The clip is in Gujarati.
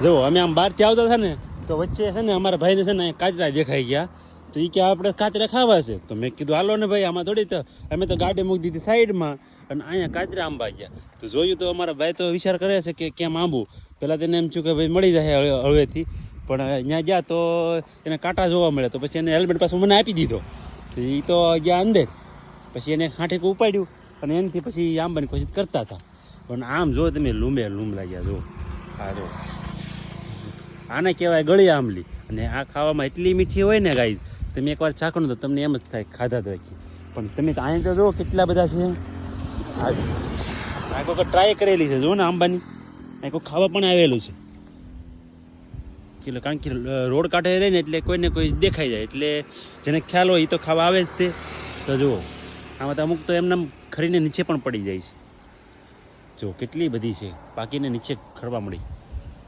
જો અમે આમ બહારથી આવતા હતા ને તો વચ્ચે છે ને અમારા ભાઈને છે ને કાચરા દેખાઈ ગયા. તો એ કે આપણે કાચરા ખાવા છે. તો મેં કીધું હાલો ને ભાઈ, આમાં થોડી. તો અમે તો ગાડી મૂકી દીધી સાઈડમાં અને અહીંયા કાચરા આંબા ગયા. તો જોયું તો અમારા ભાઈ તો વિચાર કરે છે કે કેમ આંબું. પહેલાં તેને એમ થયું કે ભાઈ મળી જાય હળવેથી, પણ અહીંયા ગયા તો એને કાંટા જોવા મળે. તો પછી એને હેલ્મેટ પાછું મને આપી દીધો. તો એ તો ગયા અંદર. પછી એને હાંઠેક ઉપાડ્યું અને એનાથી પછી આંબાની કોશિશ કરતા હતા. પણ આમ જો તમે લૂમ લાગ્યા જો. હા જો આને કહેવાય ગળી આંબલી. અને આ ખાવામાં એટલી મીઠી હોય ને ગાઈઝ, તમે એકવાર ચાખો ને તો તમને એમ જ થાય ખાધા તરીકે. પણ તમે અહીંયા તો જો કેટલા બધા છે. આ કોઈ ટ્રાય કરેલી છે જો ને આંબાની. આ કોઈ ખાવા પણ આવેલું છે. એટલે કારણ કે રોડ કાંઠે રહે ને એટલે કોઈને કોઈ દેખાઈ જાય, એટલે જેને ખ્યાલ હોય એ તો ખાવા આવે જ તે. તો જુઓ આમાં તો અમુક તો એમને ખરીને નીચે પણ પડી જાય છે. જો કેટલી બધી છે, પાકીને નીચે ખરવા મળી.